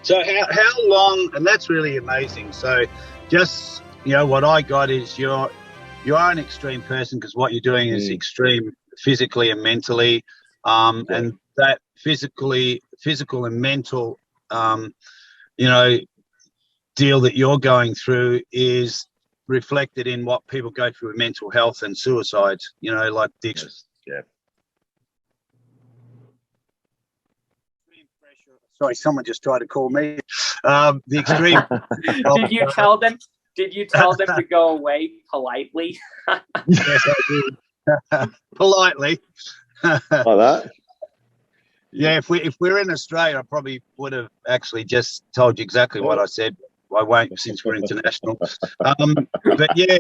So how long? And that's really amazing. So just what I got is you are an extreme person because what you're doing is extreme physically and mentally, and that physical and mental, deal that you're going through is reflected in what people go through with mental health and suicide. Like the extreme pressure. Sorry, someone just tried to call me. The extreme. Did you tell them? Did you tell them to go away politely? Yes, I did. Politely. Like that? Yeah, if we're in Australia, I probably would have actually just told you exactly what I said. I won't since we're international. But yeah,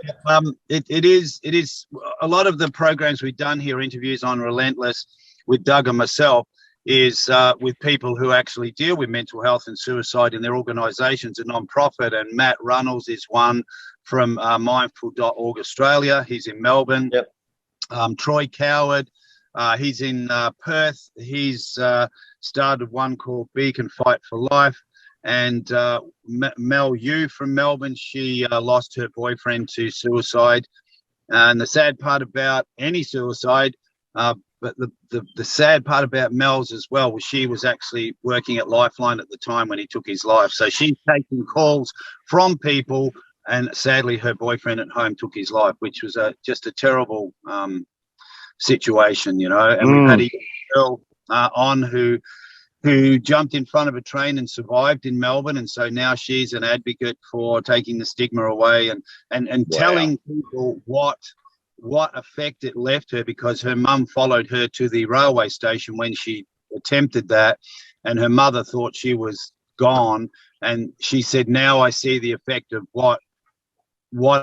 it is a lot of the programs we've done here, interviews on Relentless with Doug and myself, is with people who actually deal with mental health and suicide in their organisations, a non-profit. And Matt Runnels is one from mindful.org Australia. He's in Melbourne. Yep. Troy Coward, he's in Perth. He's started one called Beacon Fight for Life. And Mel Yu from Melbourne, she lost her boyfriend to suicide. And the sad part about any suicide, but the sad part about Mel's as well was she was actually working at Lifeline at the time when he took his life. So she's taking calls from people, and sadly her boyfriend at home took his life, which was just a terrible situation, And we've had a girl on who jumped in front of a train and survived in Melbourne, and so now she's an advocate for taking the stigma away and telling people what effect it left her, because her mum followed her to the railway station when she attempted that, and her mother thought she was gone, and she said, now I see the effect of what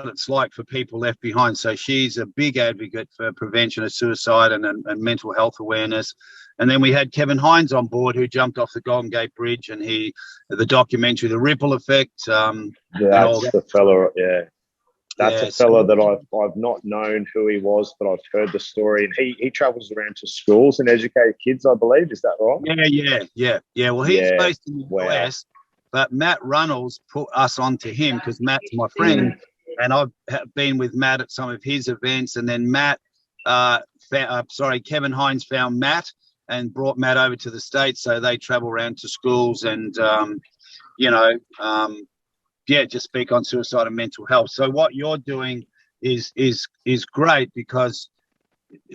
it's like for people left behind. So she's a big advocate for prevention of suicide and mental health awareness. And then we had Kevin Hines on board, who jumped off the Golden Gate Bridge, and the documentary, The Ripple Effect. That's the fella. Yeah, that's a fella that I've not known who he was, but I've heard the story. And he travels around to schools and educates kids, I believe. Is that right? Yeah. Well, he's based in the US, but Matt Runnels put us onto him because Matt's my friend, and I've been with Matt at some of his events. And then Kevin Hines found Matt and brought Matt over to the States, so they travel around to schools and just speak on suicide and mental health. So what you're doing is great, because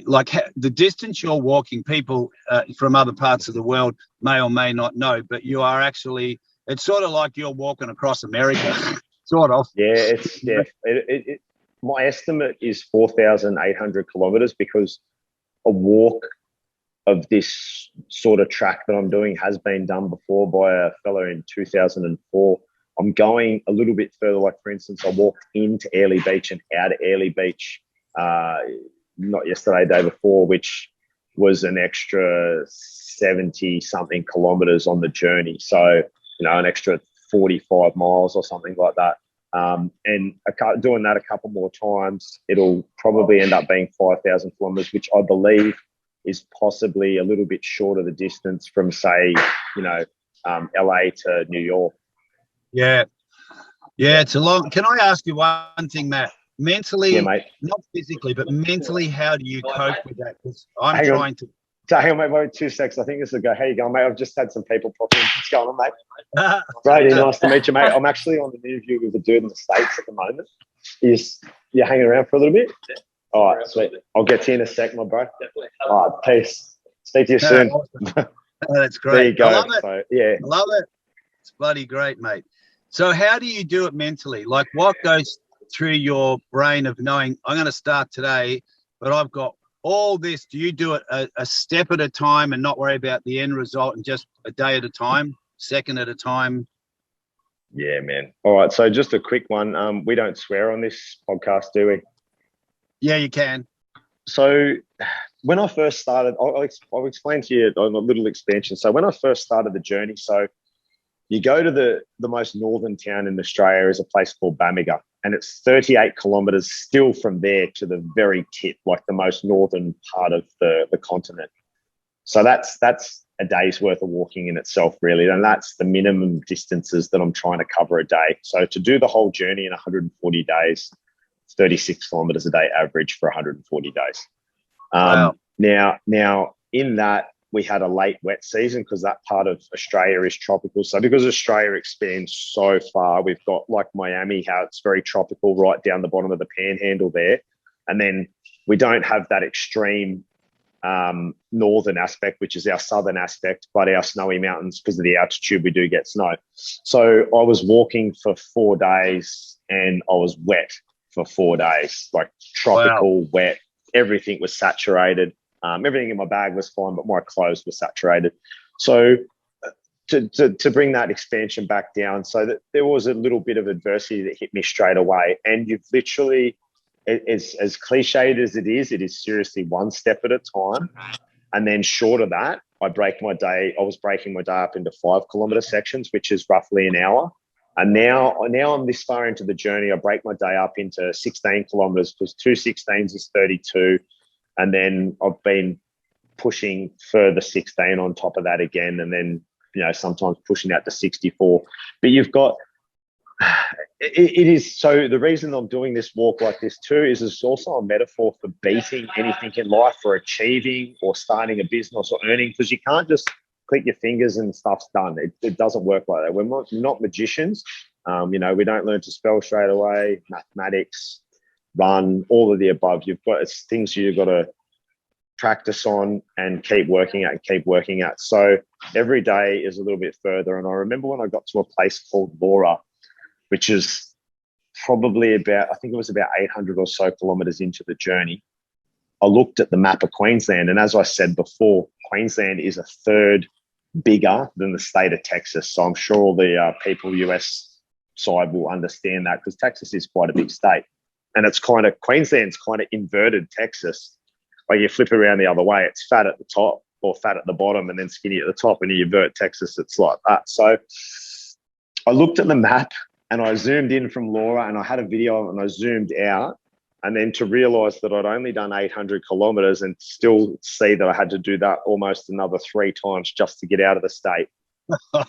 like the distance you're walking, people from other parts of the world may or may not know, but you are actually, it's sort of like you're walking across America. Sort of. Yeah, my estimate is 4,800 kilometers, because a walk of this sort of track that I'm doing has been done before by a fellow in 2004. I'm going a little bit further. Like, for instance, I walked into Airlie Beach and out of Airlie Beach, not yesterday, day before, which was an extra 70 something kilometers on the journey. So, an extra 45 miles or something like that. And doing that a couple more times, it'll probably end up being 5,000 kilometers, which I believe is possibly a little bit shorter the distance from, say, LA to New York. Yeah, it's a long. Can I ask you one thing, Matt? Mentally, mate. Not physically, but mentally, how do you cope with that? Because Hang on, mate, wait 2 seconds. I think this will go. How you going, mate? I've just had some people pop in. What's going on, mate? Brady, nice to meet you, mate. I'm actually on an interview with a dude in the States at the moment. You're hanging around for a little bit? All right, sweet. I'll get to you in a sec, my bro. All right, peace. Speak to you soon. Awesome. That's great. There you go. I love it. So, yeah. I love it. It's bloody great, mate. So how do you do it mentally? Like, what goes through your brain of knowing, I'm going to start today, but I've got all this? Do you do it a step at a time and not worry about the end result, and just a day at a time, second at a time? Yeah, man. All right, so just a quick one. We don't swear on this podcast, do we? Yeah, you can. So when I first started, I'll explain to you on a little expansion. So when I first started the journey, so you go to the most northern town in Australia is a place called Bamaga, and it's 38 kilometres still from there to the very tip, like the most northern part of the continent. So that's a day's worth of walking in itself, really. And that's the minimum distances that I'm trying to cover a day. So to do the whole journey in 140 days, 36 kilometers a day average for 140 days. Wow. Now in that, we had a late wet season because that part of Australia is tropical. So because Australia expands so far, we've got like Miami, how it's very tropical right down the bottom of the panhandle there. And then we don't have that extreme northern aspect, which is our southern aspect, but our snowy mountains, because of the altitude, we do get snow. So I was walking for 4 days and I was wet for 4 days, like tropical wet. Everything was saturated. Everything in my bag was fine, but my clothes were saturated. So to bring that expansion back down, so that there was a little bit of adversity that hit me straight away. And you've literally, as cliched as it is seriously one step at a time. And then short of that, I was breaking my day up into 5 kilometer sections, which is roughly an hour. And now I'm this far into the journey, I break my day up into 16 kilometers because 2 16s is 32. And then I've been pushing further 16 on top of that again. And then, sometimes pushing out to 64. But you've got, it is, so the reason I'm doing this walk like this too is it's also a metaphor for beating anything in life, for achieving or starting a business or earning, because you can't just click your fingers and stuff's done. It doesn't work like that. We're not magicians. We don't learn to spell straight away, mathematics, run, all of the above. It's things you've got to practice on and keep working at. So every day is a little bit further. And I remember when I got to a place called Laura, which is probably about 800 or so kilometers into the journey. I looked at the map of Queensland. And as I said before, Queensland is a third bigger than the state of Texas. So I'm sure all the people US side will understand that, because Texas is quite a big state. And Queensland's kind of inverted Texas. Like you flip around the other way, it's fat at the top or fat at the bottom and then skinny at the top. And you invert Texas, it's like that. So I looked at the map and I zoomed in from Laura and I had a video and I zoomed out. And then to realize that I'd only done 800 kilometers and still see that I had to do that almost another 3 times just to get out of the state.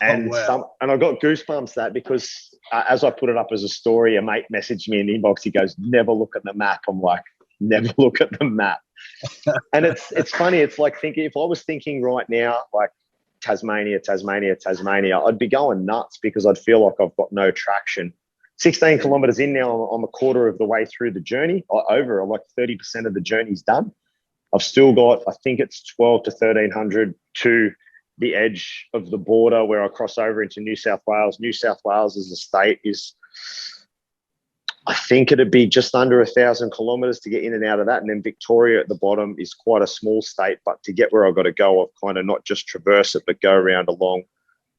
And and I got goosebumps that because as I put it up as a story, a mate messaged me in the inbox. He goes, "Never look at the map." I'm like, never look at the map. And it's funny. It's like thinking, if I was thinking right now, like Tasmania, I'd be going nuts because I'd feel like I've got no traction. 16 kilometers in now, I'm a quarter of the way through the journey. Over like 30% of the journey's done. I've still got, I think it's 12 to 1300 to the edge of the border where I cross over into New South Wales. New South Wales as a state is, I think it'd be just under 1,000 kilometers to get in and out of that. And then Victoria at the bottom is quite a small state, but to get where I've got to go, I've kind of not just traverse it, but go around along.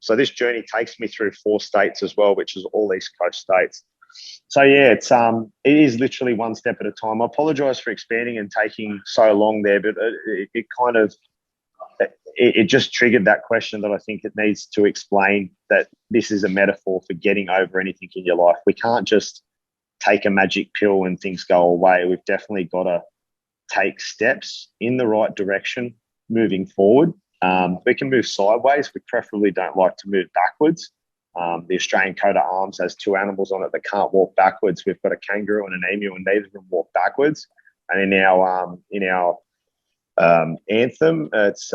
So this journey takes me through 4 states as well, which is all East Coast states. So yeah, it is literally one step at a time. I apologize for expanding and taking so long there, but it just triggered that question that I think it needs to explain, that this is a metaphor for getting over anything in your life. We can't just take a magic pill and things go away. We've definitely got to take steps in the right direction moving forward. We can move sideways. We preferably don't like to move backwards. The Australian coat of arms has 2 animals on it that can't walk backwards. We've got a kangaroo and an emu, and neither of them walk backwards. And in our anthem, it's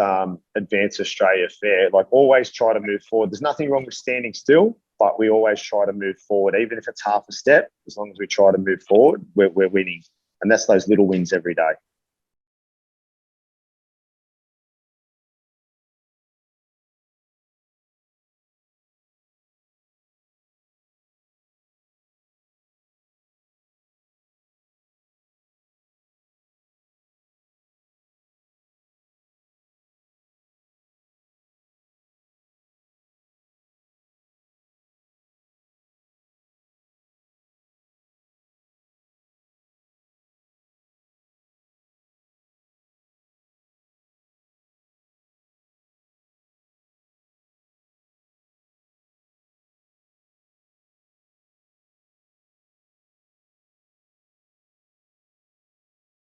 Advance Australia Fair. Like, always try to move forward. There's nothing wrong with standing still, but we always try to move forward, even if it's half a step. As long as we try to move forward, we're winning. And that's those little wins every day.